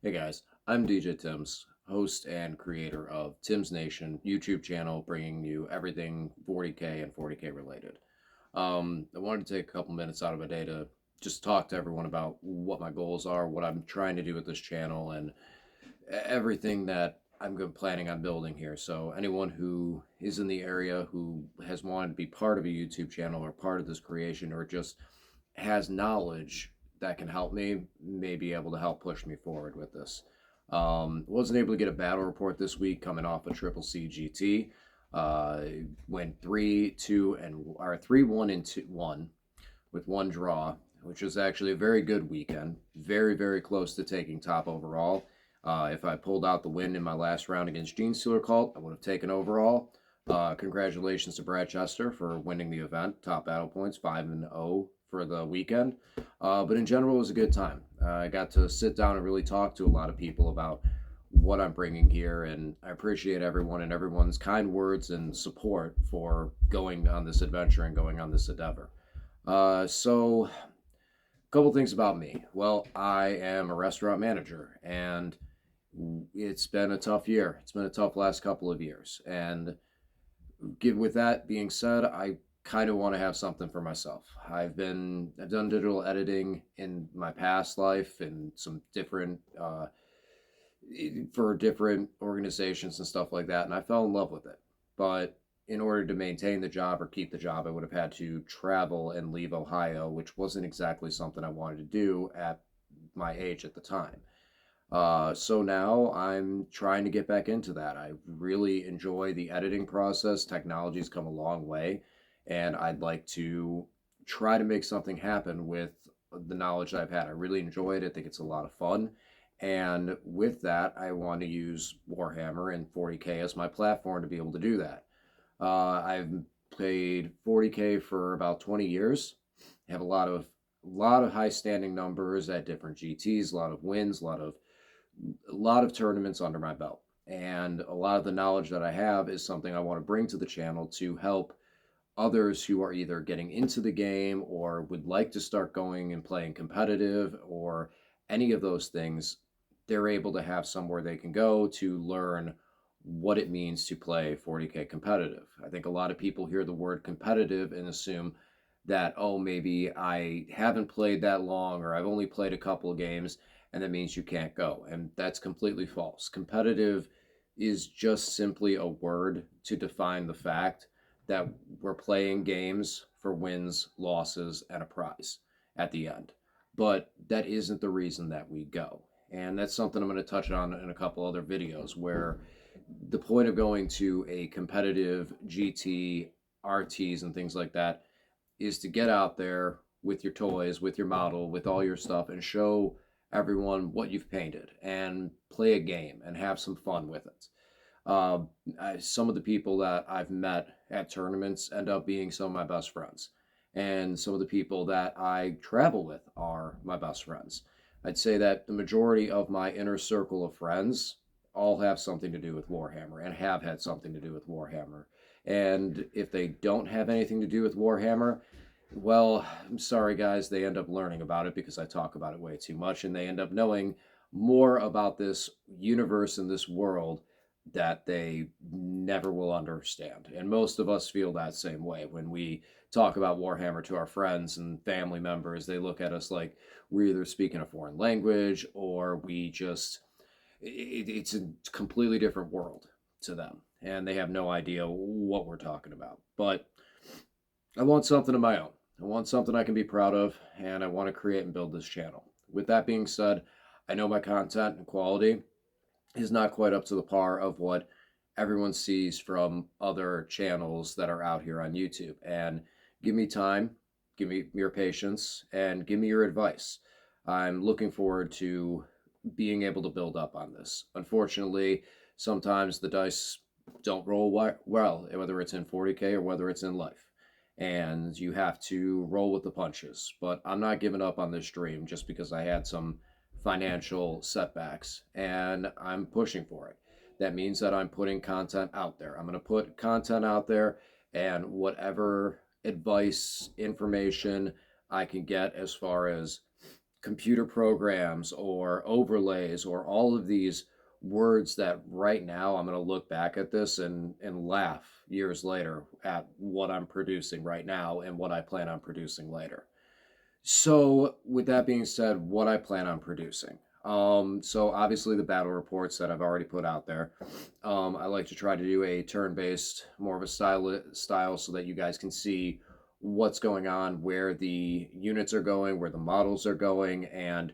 Hey guys, I'm DJ Tims, host and creator of Tim's Nation YouTube channel, bringing you everything 40K and 40K related. I wanted to take a couple minutes out of my day to just talk to everyone about what my goals are, what I'm trying to do with this channel, and everything that planning on building here. So anyone who is in the area who has wanted to be part of a YouTube channel or part of this creation or just has knowledge that can help me may be able to help push me forward with this. Wasn't able to get a battle report this week coming off a triple C GT. Went 3-2 and or 3-1 and 2-1 with one draw, which was actually a very good weekend. Very, very close to taking top overall. If I pulled out the win in my last round against Gene Stealer Cult, I would have taken overall. Congratulations to Brad Chester for winning the event. Top battle points, 5-0 for the weekend. But in general, it was a good time. I got to sit down and really talk to a lot of people about what I'm bringing here, and I appreciate everyone and everyone's kind words and support for going on this adventure and going on this endeavor. A couple things about me. Well, I am a restaurant manager, and it's been a tough year. It's been a tough last couple of years, and with that being said, I kind of want to have something for myself. I've done digital editing in my past life and some different for different organizations and stuff like that, and I fell in love with it. But in order to maintain the job or keep the job, I would have had to travel and leave Ohio, which wasn't exactly something I wanted to do at my age at the time. So now I'm trying to get back into that. I really enjoy the editing process. Technology's come a long way, and I'd like to try to make something happen with the knowledge I've had. I really enjoy it. I think it's a lot of fun. And with that, I want to use Warhammer and 40K as my platform to be able to do that. I've played 40K for about 20 years. I have a lot of high standing numbers at different GTs, a lot of wins, a lot of tournaments under my belt. And a lot of the knowledge that I have is something I want to bring to the channel to help others who are either getting into the game or would like to start going and playing competitive or any of those things. They're able to have somewhere they can go to learn what it means to play 40K competitive. I think a lot of people hear the word competitive and assume that, oh, maybe I haven't played that long or I've only played a couple of games and that means you can't go. And that's completely false. Competitive is just simply a word to define the fact that we're playing games for wins, losses, and a prize at the end. But that isn't the reason that we go. And that's something I'm going to touch on in a couple other videos where the point of going to a competitive GT, RTs, and things like that is to get out there with your toys, with your model, with all your stuff, and show everyone what you've painted and play a game and have some fun with it. Uh, some of the people that I've met at tournaments end up being some of my best friends. And some of the people that I travel with are my best friends. I'd say that the majority of my inner circle of friends all have something to do with Warhammer and have had something to do with Warhammer. And if they don't have anything to do with Warhammer, well, I'm sorry, guys, they end up learning about it because I talk about it way too much, and they end up knowing more about this universe and this world that they never will understand. And most of us feel that same way when we talk about Warhammer to our friends and family members. They look at us like we're either speaking a foreign language or it's a completely different world to them. And they have no idea what we're talking about. But I want something of my own. I want something I can be proud of, and I want to create and build this channel. With that being said, I know my content and quality is not quite up to the par of what everyone sees from other channels that are out here on YouTube. And give me time, give me your patience, and give me your advice. I'm looking forward to being able to build up on this. Unfortunately, sometimes the dice don't roll well, whether it's in 40K or whether it's in life. And you have to roll with the punches. But I'm not giving up on this dream just because I had some financial setbacks, and I'm pushing for it. That means that I'm putting content out there. I'm going to put content out there, and whatever advice, information I can get as far as computer programs or overlays or all of these words that right now I'm going to look back at this and laugh years later at what I'm producing right now and what I plan on producing later. So, with that being said, what I plan on producing. So obviously the battle reports that I've already put out there. I like to try to do a turn-based, more of a style, so that you guys can see what's going on, where the units are going, where the models are going, and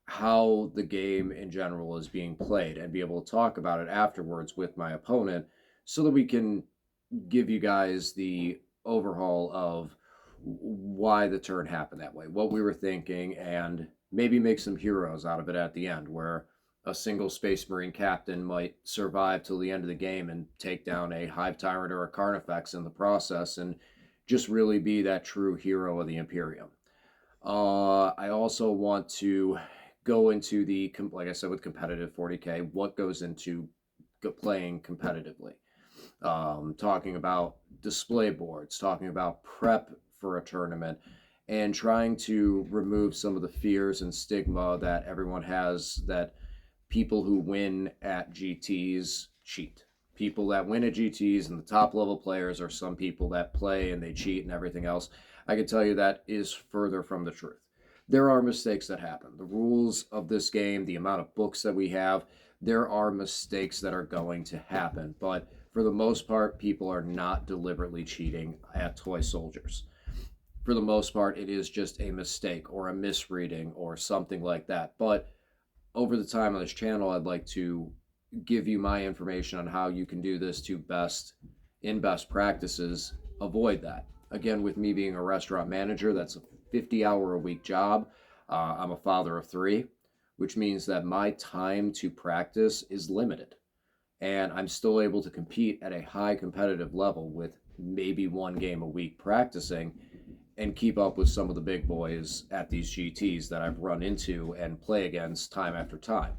how the game in general is being played, and be able to talk about it afterwards with my opponent, so that we can give you guys the overhaul of why the turn happened that way, what we were thinking, and maybe make some heroes out of it at the end, where a single Space Marine captain might survive till the end of the game and take down a Hive Tyrant or a Carnifex in the process, and just really be that true hero of the Imperium. I also want to go into the, like I said, with competitive 40K, what goes into playing competitively. Talking about display boards, talking about prep for a tournament, and trying to remove some of the fears and stigma that everyone has that people who win at GTs cheat. People that win at GTs and the top level players are some people that play and they cheat and everything else. I can tell you that is further from the truth. There are mistakes that happen. The rules of this game, the amount of books that we have, there are mistakes that are going to happen. But for the most part, people are not deliberately cheating at toy soldiers. For the most part, it is just a mistake or a misreading or something like that. But over the time on this channel, I'd like to give you my information on how you can do this to best practices, avoid that. Again, with me being a restaurant manager, that's a 50-hour-a-week job. I'm a father of 3, which means that my time to practice is limited. And I'm still able to compete at a high competitive level with maybe 1 game a week practicing, and keep up with some of the big boys at these GTs that I've run into and play against time after time.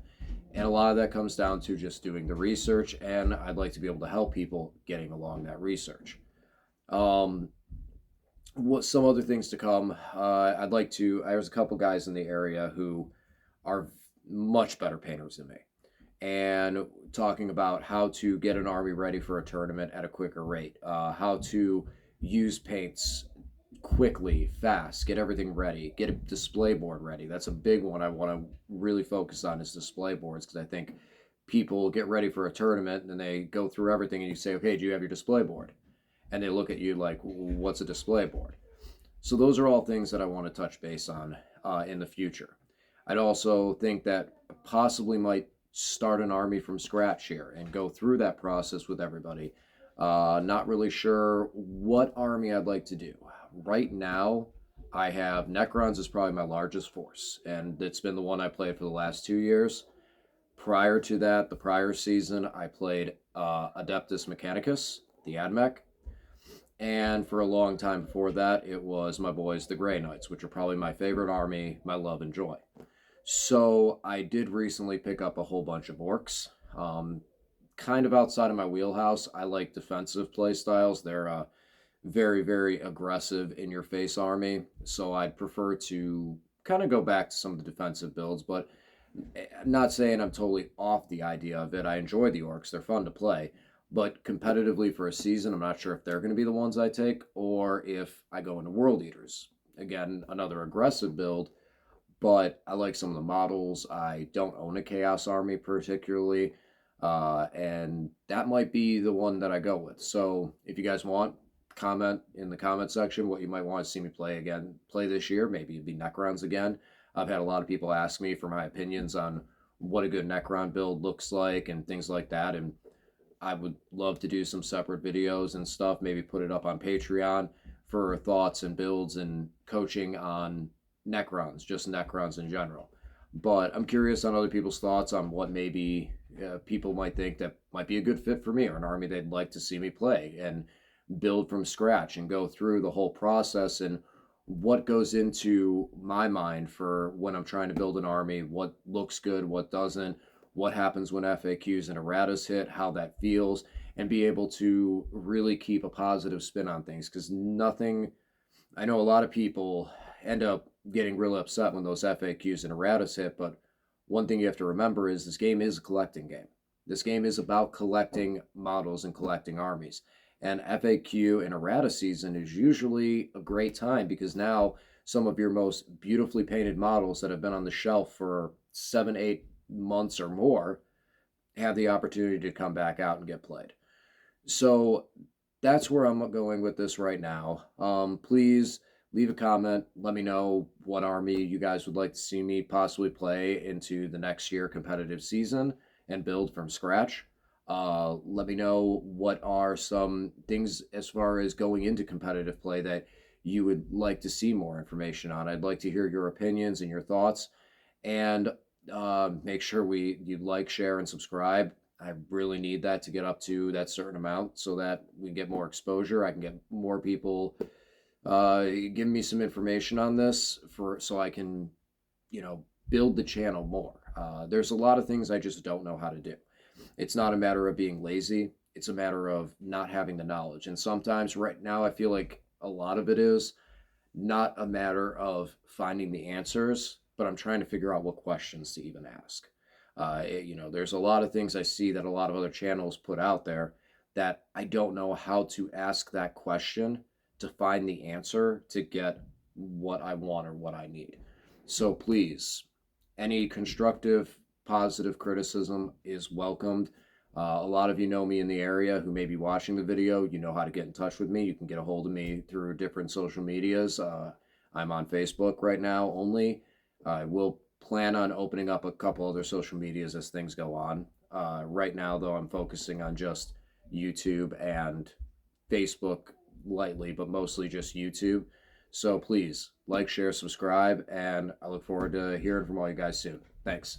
And a lot of that comes down to just doing the research, and I'd like to be able to help people getting along that research. What some other things to come? There's a couple guys in the area who are much better painters than me, and talking about how to get an army ready for a tournament at a quicker rate, how to use paints quickly, fast, get everything ready, get a display board ready. That's a big one I want to really focus on, is display boards, because I think people get ready for a tournament and they go through everything and you say, okay, do you have your display board? And they look at you like, what's a display board? So those are all things that I want to touch base on in the future. I'd also think that possibly might start an army from scratch here and go through that process with everybody. Not really sure what army I'd like to do. Right now, I have Necrons is probably my largest force, and it's been the one I played for the last 2 years. Prior to that, the prior season, I played Adeptus Mechanicus, the AdMech. And for a long time before that, it was my boys, the Grey Knights, which are probably my favorite army, my love and joy. So I did recently pick up a whole bunch of orcs. Kind of outside of my wheelhouse. I like defensive play styles. They're very, very aggressive in your face army. So I'd prefer to kind of go back to some of the defensive builds, but I'm not saying I'm totally off the idea of it. I enjoy the orcs. They're fun to play. But competitively for a season, I'm not sure if they're going to be the ones I take, or if I go into World Eaters. Again, another aggressive build, but I like some of the models. I don't own a Chaos Army particularly, and that might be the one that I go with. So if you guys want, comment in the comment section what you might want to see me play this year. Maybe it'd be Necrons again. I've had a lot of people ask me for my opinions on what a good Necron build looks like and things like that, and I would love to do some separate videos and stuff, maybe put it up on Patreon for thoughts and builds and coaching on Necrons, just Necrons in general. But I'm curious on other people's thoughts on what maybe people might think that might be a good fit for me, or an army they'd like to see me play and build from scratch and go through the whole process, and what goes into my mind for when I'm trying to build an army, what looks good, what doesn't, what happens when FAQs and erratas hit, how that feels, and be able to really keep a positive spin on things. Because nothing, I know a lot of people end up getting really upset when those FAQs and erratas hit. But one thing you have to remember is this game is a collecting game. This game is about collecting models and collecting armies. And FAQ and errata season is usually a great time because now some of your most beautifully painted models that have been on the shelf for 7, 8 months or more have the opportunity to come back out and get played. So that's where I'm going with this right now. Please leave a comment. Let me know what army you guys would like to see me possibly play into the next year competitive season and build from scratch. Let me know what are some things as far as going into competitive play that you would like to see more information on. I'd like to hear your opinions and your thoughts. And make sure you like, share, and subscribe. I really need that to get up to that certain amount so that we get more exposure. I can get more people giving me some information on this so I can, build the channel more. There's a lot of things I just don't know how to do. It's not a matter of being lazy. It's a matter of not having the knowledge. And sometimes right now I feel like a lot of it is not a matter of finding the answers, but I'm trying to figure out what questions to even ask. There's a lot of things I see that a lot of other channels put out there that I don't know how to ask that question to find the answer to get what I want or what I need. So please, any constructive, positive criticism is welcomed. A lot of you know me in the area who may be watching the video. You know how to get in touch with me. You can get a hold of me through different social medias. I'm on Facebook right now only. I will plan on opening up a couple other social medias as things go on. Right now, though, I'm focusing on just YouTube and Facebook lightly, but mostly just YouTube. So please like, share, subscribe, and I look forward to hearing from all you guys soon. Thanks.